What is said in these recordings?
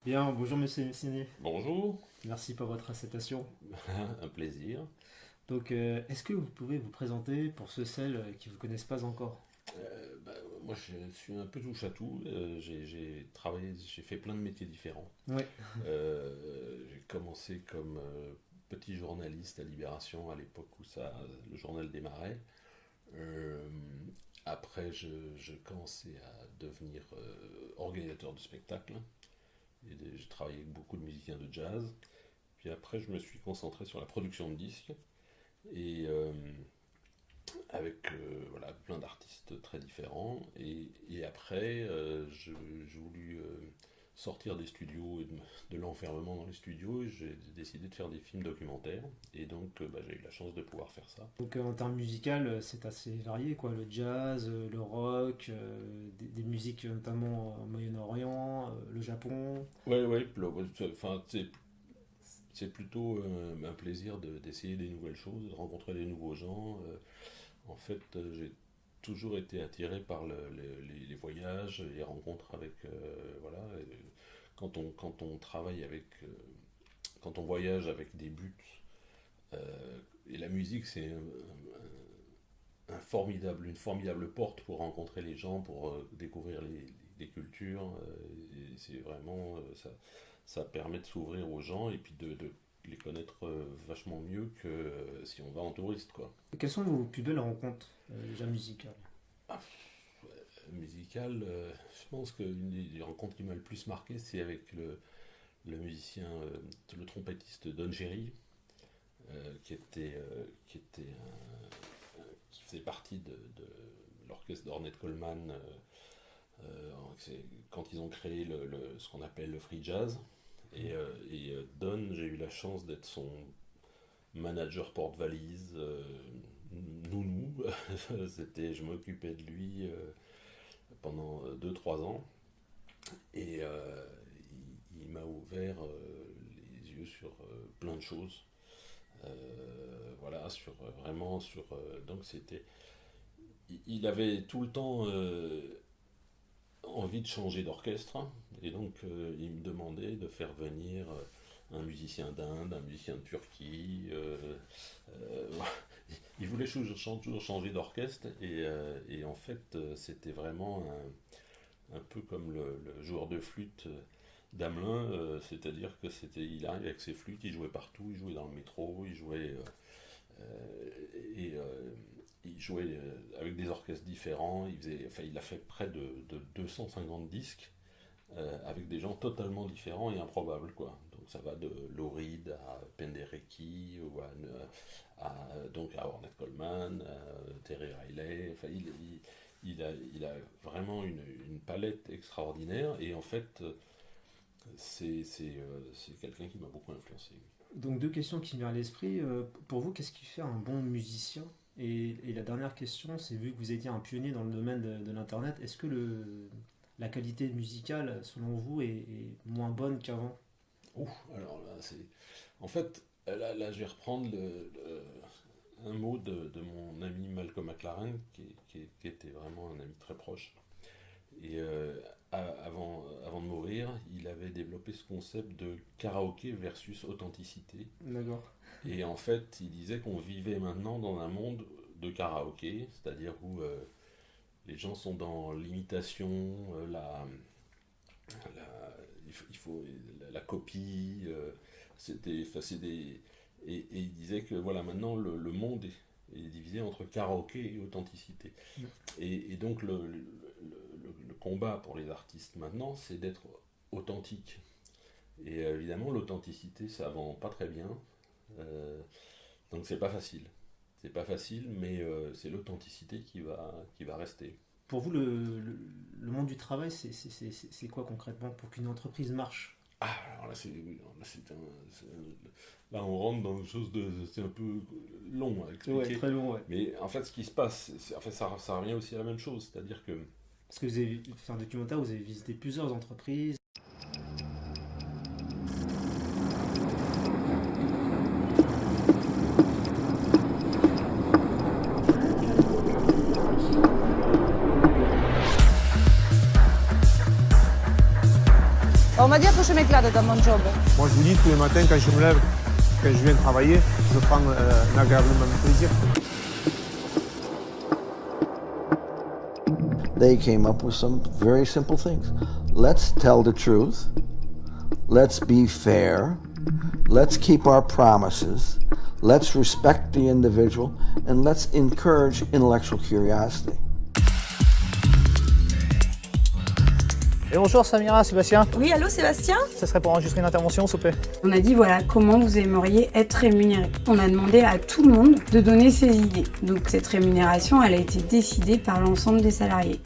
Bien, bonjour Monsieur Messini. Bonjour, Merci pour votre acceptation. un plaisir. Donc, est-ce que vous pouvez vous présenter pour celles qui ne vous connaissent pas encore? Moi, je suis un peu touche à tout. J'ai travaillé, j'ai fait plein de métiers différents. Ouais, J'ai commencé comme petit journaliste à Libération à l'époque où le journal démarrait. Euh, Après, je commençais à devenir organisateur de spectacles. J'ai travaillé avec beaucoup de musiciens de jazz. Puis après, je me suis concentré sur la production de disques. Et avec voilà, plein d'artistes très différents. Et après, j'ai voulu sortir des studios et de l'enfermement dans les studios. Et j'ai décidé de faire des films documentaires. Et donc, j'ai eu la chance de pouvoir faire ça. donc en termes musical, c'est assez varié, quoi. Le jazz, le rock, des musiques notamment au Moyen-Orient, le Japon. Ouais, ouais, enfin, c'est plutôt un plaisir d'essayer des nouvelles choses, de rencontrer des nouveaux gens. En fait, j'ai toujours été attiré par les voyages, les rencontres avec, voilà, quand on travaille avec, quand on voyage avec des buts, et la musique c'est une formidable porte pour rencontrer les gens, pour découvrir les cultures, et c'est vraiment, ça permet de s'ouvrir aux gens et puis de les connaître vachement mieux que si on va en touriste, quoi. Et quelles sont vos plus belles rencontres, déjà musicales? Ah, Musical, je pense qu'une des rencontres qui m'a le plus marqué, c'est avec le musicien, le trompettiste Don Cherry, qui faisait partie de l'orchestre d'Ornette Coleman, quand ils ont créé ce qu'on appelle le free jazz. Don, j'ai eu la chance d'être son manager porte-valise, nounou. Je m'occupais de lui pendant 2 3 ans. Et il m'a ouvert les yeux sur plein de choses. Voilà, vraiment sur. Donc c'était. Il avait tout le temps envie de changer d'orchestre. Et donc il me demandait de faire venir un musicien d'Inde, un musicien de Turquie. Il voulait toujours changer d'orchestre. Et en fait, c'était vraiment un peu comme le joueur de flûte d'Amelin, c'est-à-dire que il arrive avec ses flûtes, il jouait partout, il jouait dans le métro, et il jouait avec des orchestres différents, il a fait près de 250 disques avec des gens totalement différents et improbables, quoi. Donc ça va de Lou Reed à Penderecki ou donc à Ornette Coleman, à Terry Riley. Enfin, il a vraiment une palette extraordinaire et en fait, c'est quelqu'un qui m'a beaucoup influencé. Donc, deux questions qui me viennent à l'esprit. Pour vous, qu'est-ce qui fait un bon musicien? Et la dernière question, c'est vu que vous étiez un pionnier dans le domaine de l'Internet, est-ce que la qualité musicale, selon vous, est moins bonne qu'avant? Ouf, alors là, En fait, là je vais reprendre un mot de mon ami Malcolm McLaren, qui était vraiment un ami très proche. Et avant de mourir, il avait développé ce concept de karaoké versus authenticité. D'accord. Et en fait, il disait qu'on vivait maintenant dans un monde de karaoké, c'est-à-dire où les gens sont dans l'imitation, il faut la copie, enfin, et il disait que voilà, maintenant le monde est divisé entre karaoké et authenticité. Et donc le combat pour les artistes maintenant, c'est d'être authentique. Et évidemment, l'authenticité, ça vend pas très bien. Euh, donc c'est pas facile. C'est pas facile, mais c'est l'authenticité qui va rester. Pour vous, le monde du travail, c'est quoi concrètement pour qu'une entreprise marche? Ah, alors là, là, on rentre dans quelque chose c'est un peu long à Ouais, expliquer. très long, ouais. Mais en fait, ce qui se passe, en fait, ça revient aussi à la même chose. C'est-à-dire que Parce que vous avez fait un documentaire, vous avez visité plusieurs entreprises. va dire que je m'éclate dans mon job. Moi, je vous dis, tous les matins, quand je me lève, quand je viens travailler, je prends un agréable moment de plaisir. They came up with some very simple things. Let's tell the truth. Let's be fair. Let's keep our promises. Let's respect the individual. And let's encourage intellectual curiosity. Et bonjour Samira, Sébastien. Oui, allô Sébastien? Ça serait pour enregistrer une intervention, s'il vous plaît. On a dit voilà, comment vous aimeriez être rémunéré. On a demandé à tout le monde de donner ses idées. Donc cette rémunération, elle a été décidée par l'ensemble des salariés.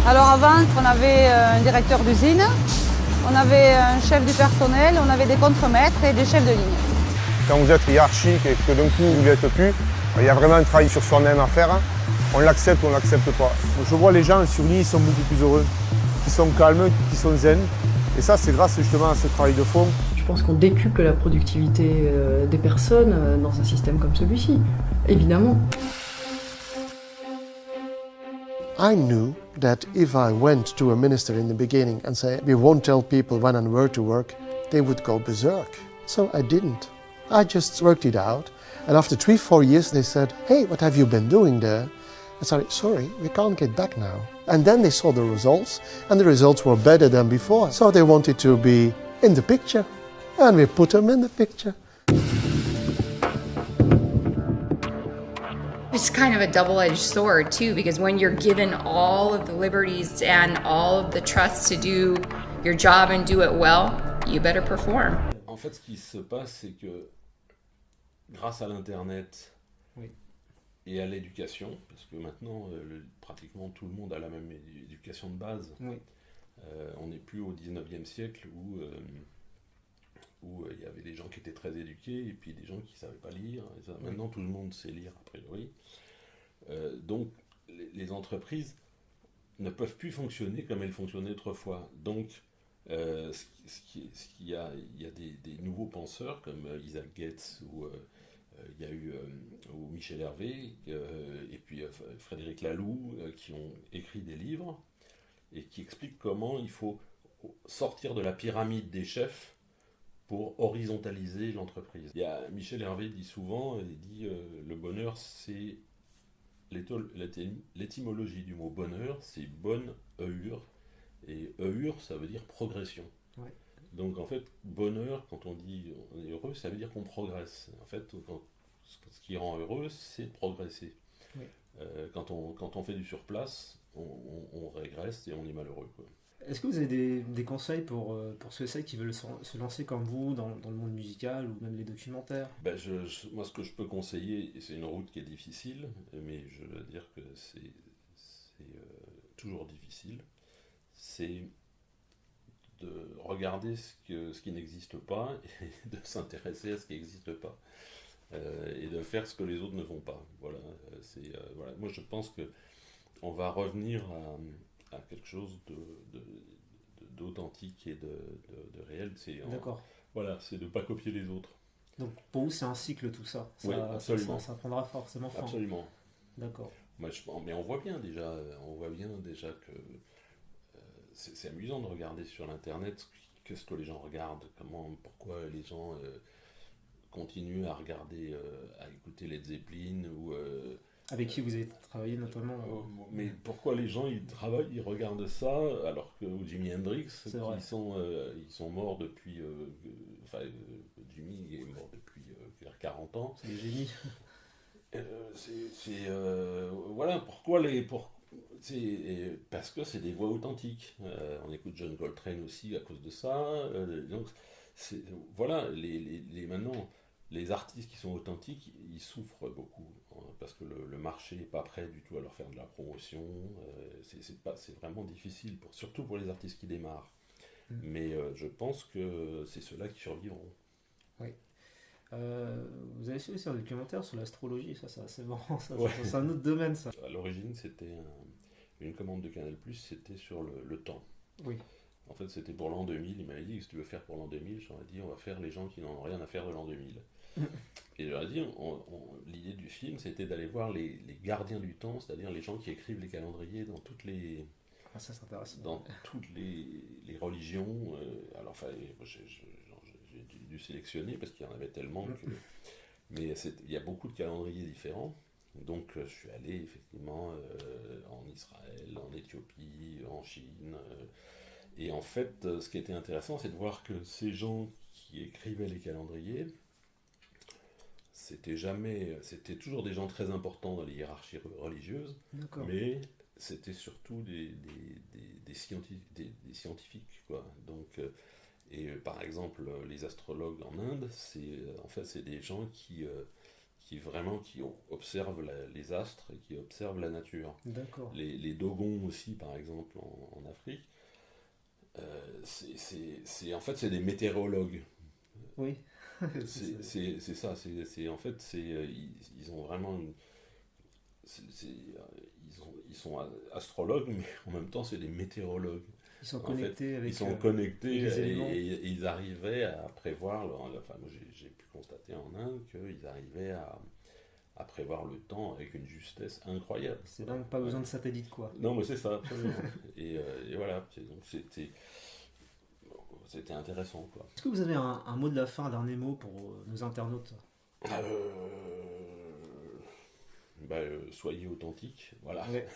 Alors avant, on avait un directeur d'usine, on avait un chef du personnel, on avait des contremaîtres et des chefs de ligne. Quand vous êtes hiérarchique et que d'un coup, vous ne l'êtes plus, il y a vraiment un travail sur soi-même à faire. On l'accepte ou on ne l'accepte pas. Je vois les gens sur l'île, ils sont beaucoup plus heureux, qui sont calmes, qui sont zen. Et ça, c'est grâce justement à ce travail de fond. Je pense qu'on décuple la productivité des personnes dans un système comme celui-ci, évidemment. I knew that if I went to a minister in the beginning and say, we won't tell people when and where to work, they would go berserk. So I didn't. I just worked it out. And after 3-4 years, they said, hey, what have you been doing there? I said, sorry, we can't get back now. And then they saw the results, and the results were better than before. So they wanted to be in the picture, and we put them in the picture. It's kind of a double-edged sword too, because when you're given all of the liberties and all of the trust to do your job and do it well, you better perform. En fait, ce qui se passe, c'est que grâce à l'Internet et à l'éducation, parce que maintenant, pratiquement tout le monde a la même éducation de base. On n'est plus au 19e siècle où il y avait des gens qui étaient très éduqués et puis des gens qui ne savaient pas lire. Et ça, maintenant, tout le monde sait lire, a priori. Donc, les entreprises ne peuvent plus fonctionner comme elles fonctionnaient autrefois. Donc, il y a des nouveaux penseurs comme Isaac Getz ou il y a eu ou Michel Hervé et puis Frédéric Laloux qui ont écrit des livres et qui expliquent comment il faut sortir de la pyramide des chefs pour horizontaliser l'entreprise. Il y a, Michel Hervé dit souvent, il dit le bonheur c'est l'étymologie du mot bonheur, c'est bonne heur, et heur ça veut dire progression. Donc en fait, bonheur, quand on dit on est heureux, ça veut dire qu'on progresse. En fait, ce qui rend heureux, c'est de progresser. Quand on fait du surplace, on régresse et on est malheureux, quoi. Est-ce que vous avez des conseils pour ceux qui veulent se lancer comme vous dans le monde musical ou même les documentaires? Moi, ce que je peux conseiller, et c'est une route qui est difficile, mais je veux dire que c'est toujours difficile, c'est de regarder ce qui n'existe pas et de s'intéresser à ce qui n'existe pas. Et de faire ce que les autres ne font pas. Voilà, voilà. Moi, je pense qu'on va revenir à quelque chose d'authentique et de réel. D'accord. Voilà, c'est de ne pas copier les autres. Donc pour vous, c'est un cycle tout ça. Oui, absolument. Ça prendra forcément fin. Absolument. D'accord. Mais on voit bien déjà que c'est amusant de regarder sur l'internet qu'est-ce que les gens regardent, pourquoi les gens continuent à regarder, à écouter Led Zeppelin ou avec qui vous avez travaillé notamment mais pourquoi les gens ils regardent ça alors que Jimi Hendrix ils sont morts depuis Jimi est mort depuis vers 40 ans. C'est des génies. Voilà pourquoi parce que c'est des voix authentiques. On écoute John Coltrane aussi à cause de ça. Donc voilà, maintenant les artistes qui sont authentiques, ils souffrent beaucoup parce que le marché n'est pas prêt du tout à leur faire de la promotion. C'est vraiment difficile, surtout pour les artistes qui démarrent. Mais je pense que c'est ceux-là qui survivront. Oui. Vous avez fait aussi un documentaire sur l'astrologie, ça c'est marrant, c'est un autre domaine ça. À l'origine, c'était une commande de Canal+, c'était sur le temps. Oui. En fait, c'était pour l'an 2000. Il m'avait dit, qu'est-ce que tu veux faire pour l'an 2000? J'aurais dit, on va faire les gens qui n'en ont rien à faire de l'an 2000. Et j'aurais dit, l'idée du film, c'était d'aller voir les gardiens du temps, c'est-à-dire les gens qui écrivent les calendriers dans toutes les Ah, ça c'est intéressant. Dans toutes les religions. Alors, enfin, j'ai dû sélectionner parce qu'il y en avait tellement que. Mais il y a beaucoup de calendriers différents. Donc, je suis allé effectivement en Israël, en Éthiopie, en Chine. Et en fait, ce qui était intéressant, c'est de voir que ces gens qui écrivaient les calendriers, c'était toujours des gens très importants dans les hiérarchies religieuses, D'accord. mais c'était surtout des scientifiques, quoi. Donc, par exemple, les astrologues en Inde, c'est des gens qui observent les astres et qui observent la nature. D'accord. Les Dogons aussi, par exemple, en Afrique, c'est des météorologues. Oui. C'est ça. Ils ont vraiment ils sont astrologues, mais en même temps, c'est des météorologues. Ils sont connectés avec. Ils sont connectés les éléments. et ils arrivaient à prévoir. Enfin, moi, j'ai pu constater en Inde qu'ils arrivaient à prévoir le temps avec une justesse incroyable. C'est dingue, pas besoin de satellite, quoi. Non, mais c'est ça, absolument. et voilà, donc c'était intéressant, quoi. Est-ce que vous avez un mot de la fin, un dernier mot pour nos internautes? Soyez authentiques, voilà. Ouais.